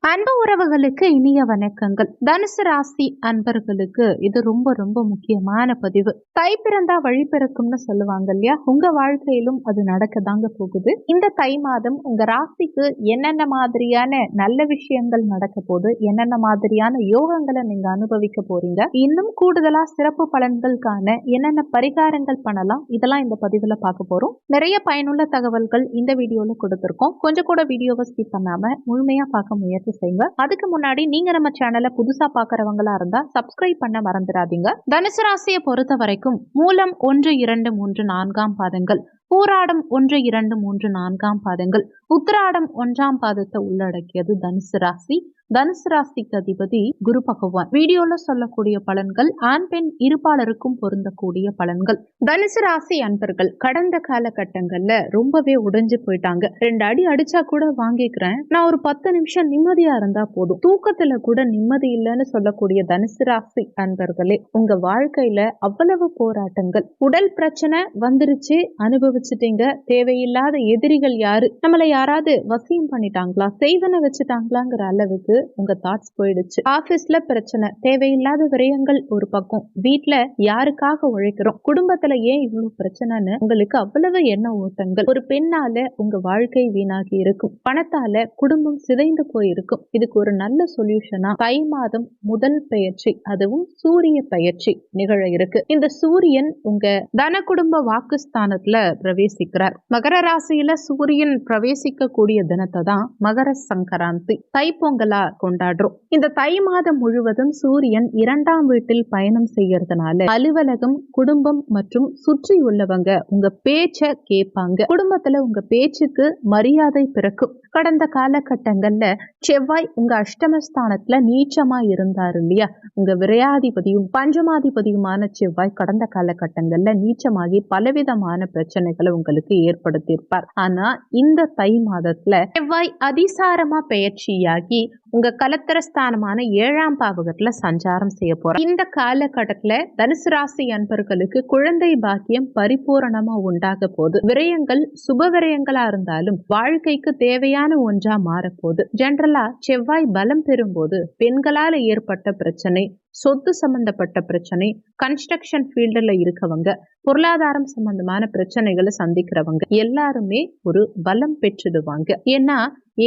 அன்பு உறவுகளுக்கு இனிய வணக்கங்கள். தனுசு ராசி அன்பர்களுக்கு இது ரொம்ப ரொம்ப முக்கியமான பதிவு. தை பிறந்தா வழி பிறக்கும்னு சொல்லுவாங்க இல்லையா? உங்க வாழ்க்கையிலும் அது நடக்கதாங்க போகுது. இந்த தை மாதம் உங்க ராசிக்கு என்னென்ன மாதிரியான நல்ல விஷயங்கள் நடக்க போகுது, என்னென்ன மாதிரியான யோகங்களை நீங்க அனுபவிக்க போறீங்க, இன்னும் கூடுதலா சிறப்பு பலன்களுக்கான என்னென்ன பரிகாரங்கள் பண்ணலாம், இதெல்லாம் இந்த பதிவுல பார்க்க போறோம். நிறைய பயனுள்ள தகவல்கள் இந்த வீடியோல கொடுத்திருக்கோம். கொஞ்சம் கூட வீடியோவை ஸ்கிப் பண்ணாம முழுமையா பார்க்க முயற்சி செய்யுங்க. அதுக்கு முன்னாடி நீங்க நம்ம சேனலை புதுசா பாக்குறவங்களா இருந்தா சப்ஸ்கிரைப் பண்ண மறந்துடாதீங்க. தனுசு ராசியை பொறுத்த வரைக்கும் மூலம் 1, 2, 3, 4 பாதங்கள், பூராடம் 1, 2, 3, 4 பாதங்கள், உத்திராடம் 1ஆம் பாதத்தை உள்ளடக்கியது தனுசு ராசி. தனுசு ராசிக்கு அதிபதி குரு பகவான். வீடியோல சொல்லக்கூடிய பலன்கள் ஆண் பெண் இருபாலருக்கும் பொருந்தக்கூடிய பலன்கள். தனுசு ராசி அன்பர்கள் கடந்த காலகட்டங்கள்ல ரொம்பவே உடைஞ்சு போயிட்டாங்க. 2 அடி அடிச்சா கூட வாங்கிக்கிறேன், நான் ஒரு 10 நிமிஷம் நிம்மதியா இருந்தா போதும், தூக்கத்துல கூட நிம்மதி இல்லைன்னு சொல்லக்கூடிய தனுசு ராசி அன்பர்களே, உங்க வாழ்க்கையில அவ்வளவு போராட்டங்கள், உடல் பிரச்சனை வந்துருச்சு, அனுபவிச்சுட்டீங்க. தேவையில்லாத எதிரிகள் யாரு, நம்மளை யாராவது வசியம் பண்ணிட்டாங்களா, செய்வன வச்சுட்டாங்களாங்கிற அளவுக்கு உங்க தாட்ஸ் போயிடுச்சு. ஆபீஸ்ல பிரச்சனை, தேவையில்லாத விரயங்கள் ஒரு பக்கம், வீட்டுல யாருக்காக உழைக்கிறோம், குடும்பத்துல ஏன் இவ்வளவு பிரச்சனைன்னு உங்களுக்கு அவ்வளவு எண்ண ஓட்டங்கள். ஒரு பெண்ணால உங்க வாழ்க்கை வீணாகி இருக்கும், பணத்தால குடும்பம் சிதைந்து போயிருக்கும். இதுக்கு ஒரு நல்ல சொல்யூஷனா தை மாதம் முதல் பெயர்ச்சி, அதுவும் சூரிய பெயர்ச்சி நிகழ இருக்கு. இந்த சூரியன் உங்க தன குடும்ப வாக்குஸ்தானத்துல பிரவேசிக்கிறார். மகர ராசியில சூரியன் பிரவேசிக்க கூடிய தினத்தை தான் மகர சங்கராந்தி, தைப்பொங்கலா கொண்டாடுறோம். இந்த தை மாதம் முழுவதும் சூரியன் 2ஆம் வீட்டில் பயணம் செய்யறதுனால அலுவலகம், குடும்பம் மற்றும் சுற்றி உள்ளவங்க உங்க பேச்ச கேட்பாங்க. குடும்பத்துல உங்க பேச்சுக்கு மரியாதை பிறக்கும். கடந்த காலகட்டங்கள்ல செவ்வாய் உங்க அஷ்டமஸ்தானத்துல நீச்சமா இருந்தாரு இல்லையா? உங்க விரையாதிபதியும் பஞ்சமாதிபதியுமான செவ்வாய் கடந்த காலகட்டங்கள்ல நீச்சமாகி பலவிதமான பிரச்சனைகளை உங்களுக்கு ஏற்படுத்தியிருப்பார். ஆனா இந்த தை மாதத்துல செவ்வாய் அதிசாரமா பெயர்ச்சியாகி உங்க கலத்திரஸ்தானமான 7ஆம் பாவகத்துல சஞ்சாரம் செய்ய போறார். இந்த காலகட்டத்துல தனுசு ராசி அன்பர்களுக்கு குழந்தை பாக்கியம் பரிபூரணமா உண்டாக போகுது. விரயங்கள் சுப விரயங்களா இருந்தாலும் வாழ்க்கைக்கு தேவையான ஒன்றா மாறப்போகுது. ஜெனரலா செவ்வாய் பலம் பெறும்போது பெண்களால ஏற்பட்ட பிரச்சனை, சொத்து சம்பந்தப்பட்ட பிரச்சனை, கன்ஸ்ட்ரக்ஷன் ஃபீல்டுல இருக்கவங்க, பொருளாதாரம் சம்பந்தமான பிரச்சனைகளை சந்திக்கிறவங்க எல்லாருமே ஒரு பலம் பெற்றுடுவாங்க. ஏன்னா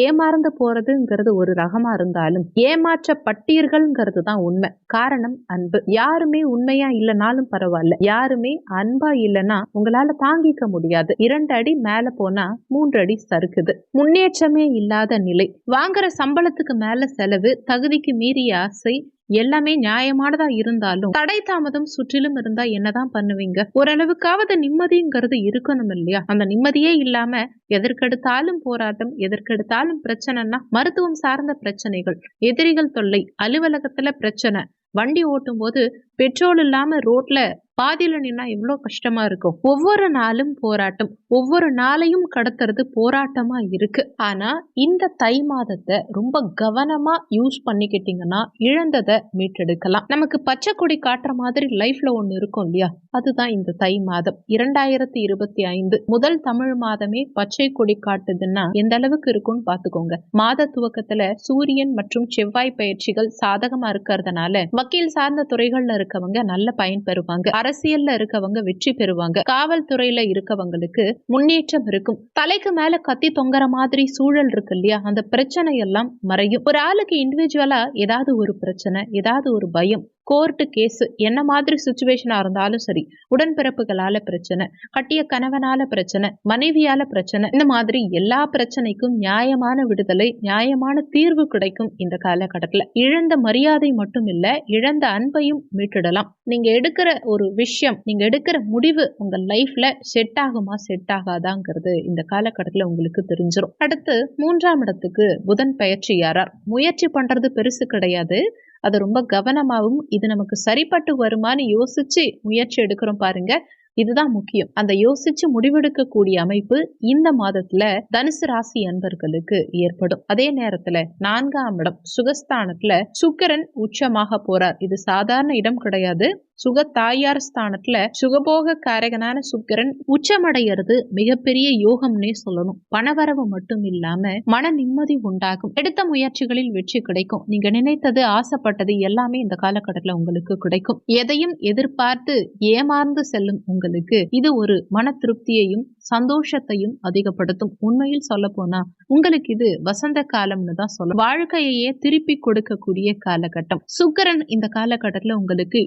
ஏமாறந்து போறதுங்கிறது ஒரு ரகமா இருந்தாலும் ஏமாற்றப்பட்டீர்கள்ங்கிறது தான் உண்மை. காரணம் அன்பு. யாருமே உண்மையா இல்லைனாலும் பரவாயில்ல, யாருமே அன்பா இல்லைன்னா உங்களால தாங்கிக்க முடியாது. 2 அடி மேல போனா 3 அடி சறுக்குது. முன்னேற்றமே இல்லாத நிலை, வாங்குற சம்பளத்துக்கு மேல செலவு, தகுதிக்கு மீறிய ஆசை, எல்லாமே நியாயமானதா இருந்தாலும் தடை தாமதம் சுற்றிலும் இருந்தா என்னதான் பண்ணுவீங்க? ஓரளவுக்காவது நிம்மதிங்கிறது இருக்கணும் இல்லையா? அந்த நிம்மதியே இல்லாம எதற்கெடுத்தாலும் போராட்டம், எதற்கெடுத்தாலும் பிரச்சனைனா மருத்துவம் சார்ந்த பிரச்சனைகள், எதிரிகள் தொல்லை, அலுவலகத்துல பிரச்சனை, வண்டி ஓட்டும் போது பெட்ரோல் இல்லாம ரோட்ல பாதியில நின்னா எவ்வளவு கஷ்டமா இருக்கும். ஒவ்வொரு நாளும் போராட்டம், ஒவ்வொரு நாளையும் கடத்துறது போராட்டமா இருக்கு. ஆனா இந்த தை மாதத்தை ரொம்ப கவனமா யூஸ் பண்ணிக்கிட்டீங்கன்னா இழந்ததை மீட்டெடுக்கலாம். நமக்கு பச்சை கொடி காட்டுற மாதிரி லைஃப்ல ஒண்ணு இருக்கும் இல்லையா? அதுதான் இந்த தை மாதம். 2025 முதல் தமிழ் மாதமே பச்சை கொடி காட்டுதுன்னா எந்த அளவுக்கு இருக்கும்னு பாத்துக்கோங்க. மாத துவக்கத்துல சூரியன் மற்றும் செவ்வாய் பயிற்சிகள் சாதகமா இருக்கிறதுனால வக்கீல் சார்ந்த துறைகள்ல இருக்கவங்க நல்ல பயன் பெறுவாங்க. அரசியல்ல இருக்கவங்க வெற்றி பெறுவாங்க. காவல்துறையில இருக்கவங்களுக்கு முன்னேற்றம் இருக்கும். தலைக்கு மேல கத்தி தொங்குற மாதிரி சூழல் இருக்கு இல்லையா? அந்த பிரச்சனை எல்லாம் மறையும். ஒரு ஆளுக்கு இண்டிவிஜுவலா ஏதாவது ஒரு பிரச்சனை, ஏதாவது ஒரு பயம், கோர்ட் கேஸ், என்ன மாதிரி சுச்சுவேஷனா இருந்தாலும் சரி, உடன்பிறப்புகளால பிரச்சனை, கட்டிய கணவனால பிரச்சனை, மனைவியால பிரச்சனை, இந்த மாதிரி எல்லா பிரச்சனைக்கும் நியாயமான விடுதலை, நியாயமான தீர்வு கிடைக்கும். இந்த காலகட்டத்துல இழந்த மரியாதை மட்டும் இல்ல, இழந்த அன்பையும் மீட்டிடலாம். நீங்க எடுக்கிற ஒரு விஷயம், நீங்க எடுக்கிற முடிவு உங்க லைஃப்ல செட் ஆகுமா செட் ஆகாதாங்கிறது இந்த காலகட்டத்துல உங்களுக்கு தெரிஞ்சிடும். அடுத்து 3ஆம் இடத்துக்கு புதன் பயிற்சி யாரார். முயற்சி பண்றது பெருசு கிடையாது, அது ரொம்ப கவனமாகவும் இது நமக்கு சரிப்பட்டு வருமானு யோசிச்சு முயற்சி எடுக்கிறோம் பாருங்க, இதுதான் முக்கியம். அந்த யோசிச்சு முடிவெடுக்கக்கூடிய அமைப்பு இந்த மாதத்துல தனுசு ராசி அன்பர்களுக்கு ஏற்படும். அதே நேரத்துல 4ஆம் இடம் சுகஸ்தானத்துல சுக்கிரன் உச்சமாக போறார். இது சாதாரண இடம் கிடையாது, சுக தாயார் ஸ்தானத்துல சுகபோக காரகனான சுக்கிரன் உச்சமடைகிறது மிகப்பெரிய யோகம்னே சொல்லணும். பணவரவு மட்டும் இல்லாம மன நிம்மதி உண்டாகும். எடுத்த முயற்சிகளில் வெற்றி கிடைக்கும். நீங்க நினைத்தது ஆசைப்பட்டது எல்லாமே இந்த காலகட்டத்துல உங்களுக்கு கிடைக்கும். எதையும் எதிர்பார்த்து ஏமாந்து செல்லும் உங்களுக்கு இது ஒரு மன திருப்தியையும் சந்தோஷத்தையும் அதிகப்படுத்தும். உண்மையில் சொல்ல போனா உங்களுக்கு இது வசந்த காலம்னு தான் சொல்லும். வாழ்க்கையே திருப்பி கொடுக்கக்கூடிய காலகட்டம். சுக்கிரன் இந்த காலகட்டத்துல உங்களுக்கு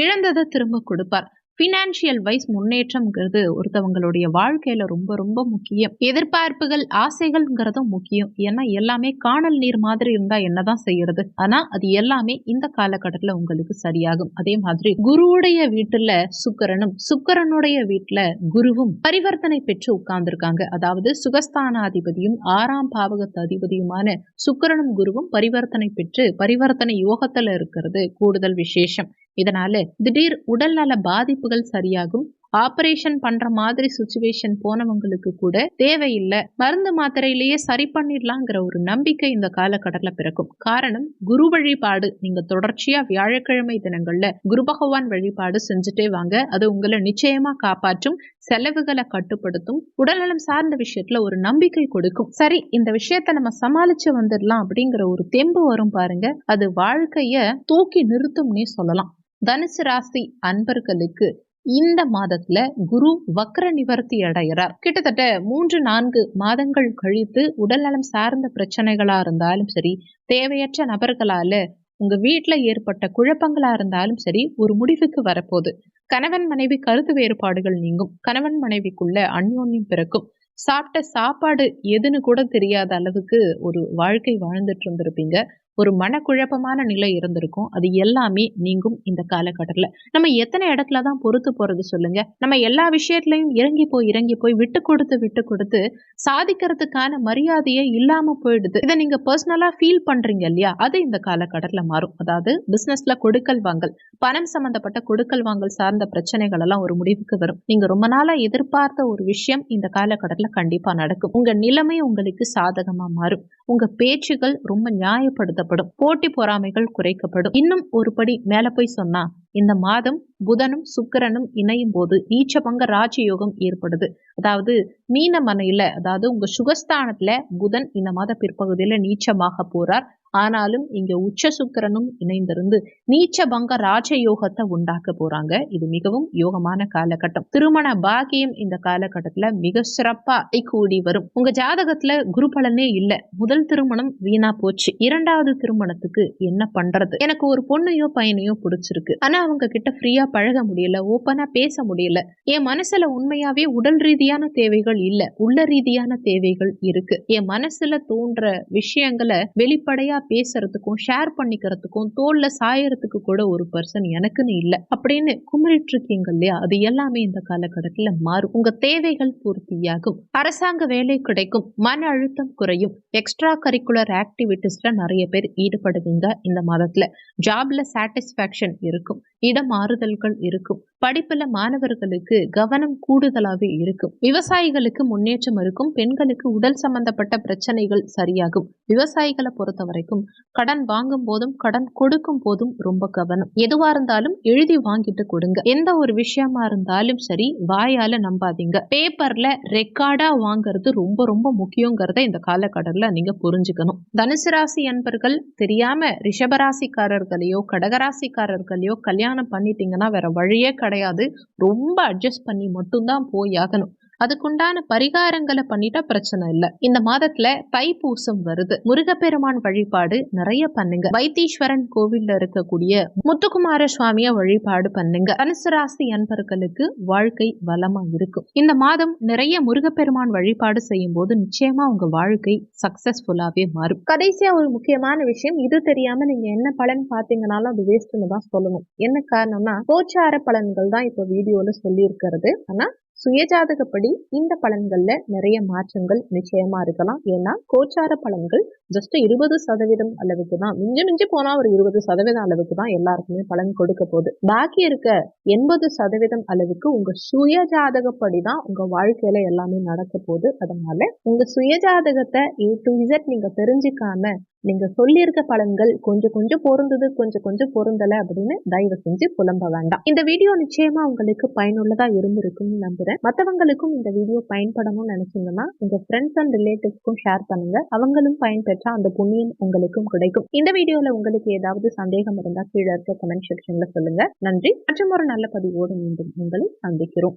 இழந்ததை திரும்ப கொடுப்பார். பினான்சியல் வைஸ் முன்னேற்றம்ங்கிறது ஒருத்தவங்களுடைய வாழ்க்கையில ரொம்ப ரொம்ப முக்கியம். எதிர்பார்ப்புகள் ஆசைகள்ங்கிறதும் முக்கியம். ஏன்னா எல்லாமே காணல் நீர் மாதிரி இருந்தா என்னதான் செய்யறது. ஆனா அது எல்லாமே இந்த காலகட்டத்துல உங்களுக்கு சரியாகும். அதே மாதிரி குருவுடைய வீட்டுல சுக்கிரனும் சுக்கிரனுடைய வீட்டுல குருவும் பரிவர்த்தனை பெற்று உட்கார்ந்துருக்காங்க. அதாவது சுகஸ்தானாதிபதியும் 6ஆம் பாவகத்து அதிபதியுமான சுக்கிரனும் குருவும் பரிவர்த்தனை பெற்று பரிவர்த்தனை யோகத்துல இருக்கிறது கூடுதல் விசேஷம். இதனால திடீர் உடல்நல பாதிப்புகள் சரியாகும். ஆபரேஷன் பண்ற மாதிரி சுச்சுவேஷன் போனவங்களுக்கு கூட தேவையில்லை, மருந்து மாத்திரையிலேயே சரி பண்ணிடலாங்கிற ஒரு நம்பிக்கை இந்த காலகட்டத்துல பிறக்கும். காரணம் குரு வழிபாடு. நீங்க தொடர்ச்சியா வியாழக்கிழமை தினங்கள்ல குரு பகவான் வழிபாடு செஞ்சுட்டே வாங்க. அது உங்களை நிச்சயமா காப்பாற்றும், செலவுகளை கட்டுப்படுத்தும், உடல்நலம் சார்ந்த விஷயத்துல ஒரு நம்பிக்கை கொடுக்கும். சரி, இந்த விஷயத்த நம்ம சமாளிச்சு வந்துடலாம் அப்படிங்கிற ஒரு தெம்பு வரும் பாருங்க, அது வாழ்க்கைய தூக்கி நிறுத்தும்னே சொல்லலாம். தனுசு ராசி அன்பர்களுக்கு இந்த மாதத்துல குரு வக்ர நிவர்த்தி அடைகிறார். கிட்டத்தட்ட 3-4 மாதங்கள் கழித்து உடல்நலம் சார்ந்த பிரச்சனைகளா இருந்தாலும் சரி, தேவையற்ற நபர்களால உங்க வீட்டுல ஏற்பட்ட குழப்பங்களா இருந்தாலும் சரி, ஒரு முடிவுக்கு வரப்போகுது. கணவன் மனைவி கருத்து வேறுபாடுகள் நீங்கும். கணவன் மனைவிக்குள்ள அந்யோன்யம் பிறக்கும். சாப்பிட்ட சாப்பாடு எதுன்னு கூட தெரியாத அளவுக்கு ஒரு வாழ்க்கை வாழ்ந்துட்டு இருந்திருப்பீங்க. ஒரு மனக்குழப்பமான நிலை இருந்திருக்கும். அது எல்லாமே நீங்கும் இந்த காலகட்டத்துல. நம்ம எத்தனை இடத்துல தான் பொறுத்து போறது சொல்லுங்க. நம்ம எல்லா விஷயத்திலையும் இறங்கி போய் விட்டு கொடுத்து சாதிக்கிறதுக்கான மரியாதையே இல்லாம போயிடுது. இதை நீங்க பர்சனலா ஃபீல் பண்றீங்க இல்லையா, அது இந்த காலகட்டத்துல மாறும். அதாவது பிசினஸ்ல கொடுக்கல் வாங்கல், பணம் சம்பந்தப்பட்ட கொடுக்கல் வாங்கல் சார்ந்த பிரச்சனைகள் எல்லாம் ஒரு முடிவுக்கு வரும். நீங்க ரொம்ப நாளா எதிர்பார்த்த ஒரு விஷயம் இந்த காலகட்டத்துல கண்டிப்பா நடக்கும். உங்க நிலைமை உங்களுக்கு சாதகமா மாறும். உங்க பேச்சுகள் ரொம்ப நியாயப்படுத்தப்படும். போட்டி பொறாமைகள் குறைக்கப்படும். இன்னும் ஒரு படி மேல போய் சொன்னா, இந்த மாதம் புதனும் சுக்கிரனும் இணையும் போது நீச்சபங்க ராஜயோகம் ஏற்படுது. அதாவது மீன மனையில, அதாவது உங்க சுகஸ்தானத்துல புதன் இந்த மாத பிற்பகுதியில நீச்சமாக போறார். ஆனாலும் இங்க உச்ச சுக்கிரனும் இணைந்திருந்து நீச்ச பங்க ராஜயோகத்தை உண்டாக்க போறாங்க. இது மிகவும் யோகமான காலகட்டம். திருமண பாக்கியம் இந்த காலகட்டத்துல மிக சிறப்பா கூடி வரும். உங்க ஜாதகத்துல குரு பலனே இல்ல, முதல் திருமணம் வீணா போச்சு, 2வது திருமணத்துக்கு என்ன பண்றது, எனக்கு ஒரு பொண்ணையோ பையனையோ பிடிச்சிருக்கு, ஆனா அவங்க கிட்ட ஃப்ரீயா பழக முடியல, ஓப்பனா பேச முடியல, என் மனசுல உண்மையாவே உடல் ரீதியான தேவைகள் இல்ல, உள்ள ரீதியான தேவைகள் இருக்கு, என் மனசுல தோன்ற விஷயங்களை வெளிப்படையா பேசுறதுக்கும் ஷேர் பண்ணிக்கிறதுக்கும் தோல்ல சாயறதுக்கு கூட ஒரு பர்சன் எனக்குன்னு இல்லை அப்படின்னு குமரிட்டு இருக்கீங்க இல்லையா, அது எல்லாமே இந்த காலகட்டத்துல மாறும். உங்க தேவைகள் பூர்த்தியாகும். அரசாங்க வேலை கிடைக்கும். மன அழுத்தம் குறையும். எக்ஸ்ட்ரா கரிக்குலர் ஆக்டிவிட்டிஸ்ல நிறைய பேர் ஈடுபடுவீங்க இந்த மாதத்துல. ஜாப்ல சாட்டிஸ்பாக்சன் இருக்கும். இடமாறுதல்கள் இருக்கும். படிப்புல மாணவர்களுக்கு கவனம் கூடுதலாவே இருக்கும். விவசாயிகளுக்கு முன்னேற்றம் இருக்கும். பெண்களுக்கு உடல் சம்பந்தப்பட்ட பிரச்சனைகள் சரியாகும். விவசாயிகளை பொறுத்த வரைக்கும் கடன் வாங்கும் போதும் கடன் கொடுக்கும் போதும் ரொம்ப கவனம். எதுவா இருந்தாலும் எழுதி வாங்கிட்டு கொடுங்க. எந்த ஒரு விஷயமா இருந்தாலும் சரி, வாயால நம்பாதீங்க. பேப்பர்ல ரெக்கார்டா வாங்குறது ரொம்ப ரொம்ப முக்கியங்கிறத இந்த காலகட்டத்துல நீங்க புரிஞ்சுக்கணும். தனுசு ராசி அன்பர்கள் தெரியாம ரிஷபராசிக்காரர்களையோ கடகராசிக்காரர்களையோ கல்யாணம் பண்ணிட்டீங்கன்னா வேற வழியே கிடையாது. ரொம்ப அட்ஜஸ்ட் பண்ணி மட்டும்தான் போயாகணும். அதுக்குண்டான பரிகாரங்களை பண்ணிட்டா பிரச்சனை இல்லை. இந்த மாதத்துல தைப்பூசம் வருது. முருகப்பெருமான் வழிபாடு நிறைய பண்ணுங்க. வைத்தீஸ்வரன் கோவில்ல இருக்கக்கூடிய முத்துக்குமார சுவாமிய வழிபாடு பண்ணுங்க. தனுசு ராசி அன்பர்களுக்கு வாழ்க்கை வளமா இருக்கும். இந்த மாதம் நிறைய முருகப்பெருமான் வழிபாடு செய்யும் போது நிச்சயமா உங்க வாழ்க்கை சக்சஸ்ஃபுல்லாவே மாறும். கடைசியா ஒரு முக்கியமான விஷயம், இது தெரியாம நீங்க என்ன பலன் பாத்தீங்கன்னாலும் அது வேஸ்ட்னு தான் சொல்லணும். என்ன காரணம்னா, கோச்சார பலன்கள் தான் இப்ப வீடியோல சொல்லி இருக்கிறது. ஆனா சுயஜாதகப்படி இந்த பலன்கள்ல நிறைய மாற்றங்கள் நிச்சயமா இருக்கலாம். ஏன்னா கோச்சார பலன்கள் ஜஸ்ட் 20% அளவுக்கு தான், மிஞ்சி மிஞ்சி போனா ஒரு 20% அளவுக்கு தான் எல்லாருக்குமே பலன் கொடுக்க போகுது. பாக்கி இருக்க 80% அளவுக்கு உங்க சுய ஜாதகப்படி தான் உங்க வாழ்க்கையில எல்லாமே நடக்க போகுது. அதனால உங்க சுய ஜாதகத்தை A to Z நீங்க தெரிஞ்சுக்காம நீங்க சொல்லியிருக்க பலன்கள் கொஞ்சம் கொஞ்சம் பொருந்தது, கொஞ்சம் கொஞ்சம் பொருந்தல அப்படின்னு தயவு செஞ்சு புலம்ப வேண்டாம். இந்த வீடியோ நிச்சயமா உங்களுக்கு பயனுள்ளதா இருந்திருக்கும்னு நம்புறேன். மற்றவங்களுக்கும் இந்த வீடியோ பயன்படணும்னு நினைச்சீங்கன்னா உங்க ஃப்ரெண்ட்ஸ் அண்ட் ரிலேட்டிவ்ஸ்க்கும் ஷேர் பண்ணுங்க. அவங்களும் பயன்பெற்றா அந்த புண்ணியம் உங்களுக்கும் கிடைக்கும். இந்த வீடியோல உங்களுக்கு ஏதாவது சந்தேகம் இருந்தா கீழே இருக்க கமெண்ட் செக்ஷன்ல சொல்லுங்க. நன்றி. மற்றும் ஒரு நல்ல பதிவோடு மீண்டும் உங்களை சந்திக்கிறோம்.